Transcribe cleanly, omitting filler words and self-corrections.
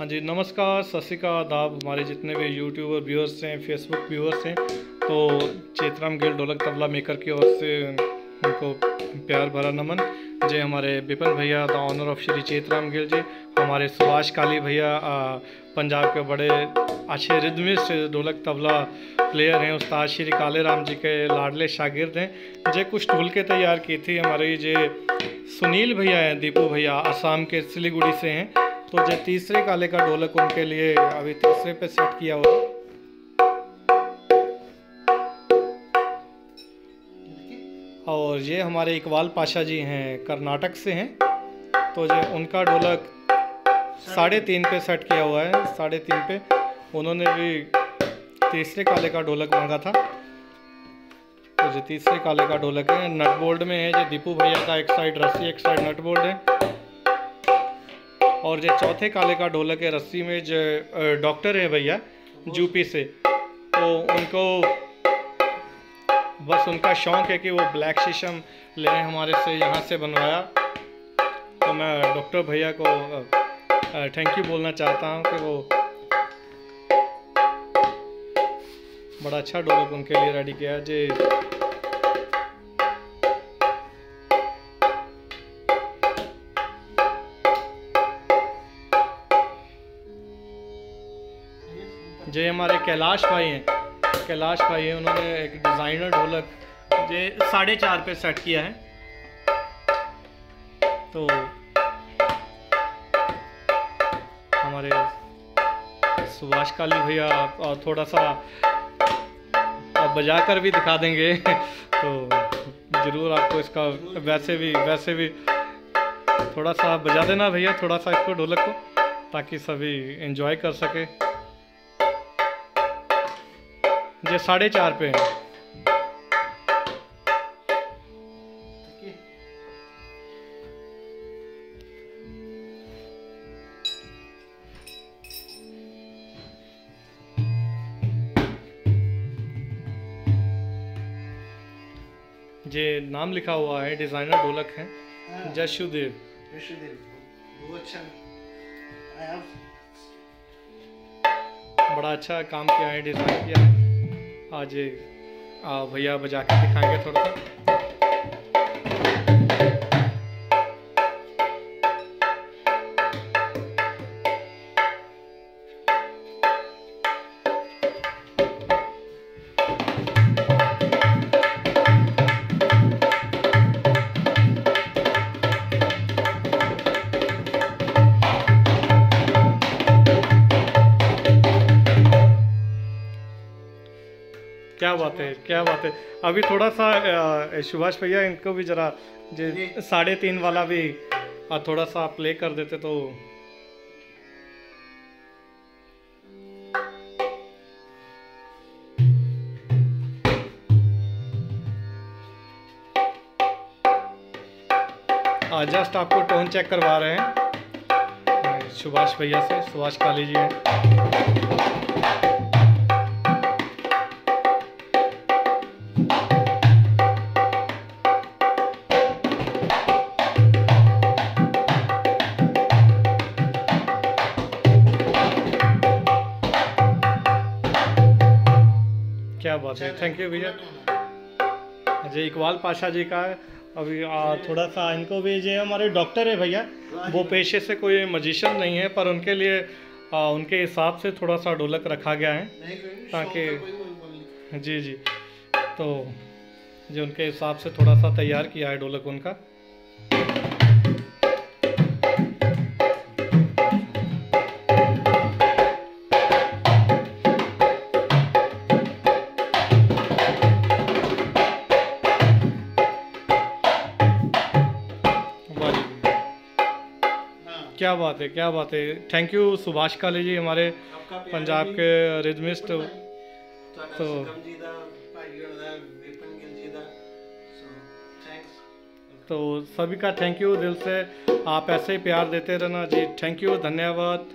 हाँ जी, नमस्कार, सत श्री अकाल, आदाब। हमारे जितने भी यूट्यूबर व्यूअर्स हैं, फेसबुक व्यूअर्स हैं, तो चेतराम गिल ढोलक तबला मेकर की ओर से उनको प्यार भरा नमन। जय हमारे विपिन भैया the honour of Shri Chetram Gill ji, हमारे सुभाष काली भैया पंजाब के बड़े अच्छे रिदमिस्ट ढोलक तबला प्लेयर हैं, उस्ताद श्री काले राम जी के लाडले शागिर्द हैं। जे कुछ ढोल के तैयार की थी हमारे जे सुनील भैया हैं, दीपू भैया असम के सिलीगुड़ी से हैं, तो जो तीसरे काले का ढोलक उनके लिए अभी तीसरे पे सेट किया हुआ। और ये हमारे इकबाल पाशा जी हैं, कर्नाटक से हैं, तो जो उनका ढोलक 3.5 पे सेट किया हुआ है। 3.5 पे उन्होंने भी तीसरे काले का ढोलक मांगा था, तो जो तीसरे काले का ढोलक है नट बोल्ट में है। जो दीपू भैया का एक साइड रस्सी एक साइड नट बोल्ट है। और जो चौथे काले का ढोलक है रस्सी में, जो डॉक्टर है भैया यूपी से, तो उनको बस उनका शौक़ है कि वो ब्लैक शीशम ले हमारे से यहाँ से बनवाया। तो मैं डॉक्टर भैया को थैंक यू बोलना चाहता हूँ कि वो बड़ा अच्छा ढोलक उनके लिए रेडी किया है। जी जे हमारे कैलाश भाई हैं, उन्होंने एक डिज़ाइनर ढोलक जे 4.5 पे सेट किया है। तो हमारे सुभाष काली भैया और थोड़ा सा बजा कर भी दिखा देंगे तो ज़रूर आपको इसका वैसे भी थोड़ा सा बजा देना भैया, थोड़ा सा इसको ढोलक को, ताकि सभी एंजॉय कर सके। ये 4.5 पे है। ये नाम लिखा हुआ है, डिजाइनर ढोलक है जशुदेव। बहुत अच्छा, बड़ा अच्छा काम किया है, डिजाइन किया है। आज भैया बजा के दिखाएंगे थोड़ा सा। क्या बात है। अभी थोड़ा सा सुभाष भैया इनको भी जरा 3.5 वाला भी थोड़ा सा प्ले कर देते तो। जस्ट आपको टोन चेक करवा रहे हैं सुभाष भैया से, सुभाष काली जी हैं। क्या बात है, थैंक यू भैया। जी इकबाल पाशा जी का अभी थोड़ा सा इनको भी, जो हमारे डॉक्टर है भैया, वो पेशे से कोई मजिशियन नहीं है, पर उनके लिए उनके हिसाब से थोड़ा सा ढोलक रखा गया है, ताकि जी तो जो उनके हिसाब से थोड़ा सा तैयार किया है ढोलक उनका। क्या बात है। थैंक यू सुभाष काली जी, हमारे पंजाब के रिदमिस्ट। तो सभी का थैंक यू दिल से, आप ऐसे ही प्यार देते रहना जी। थैंक यू, धन्यवाद।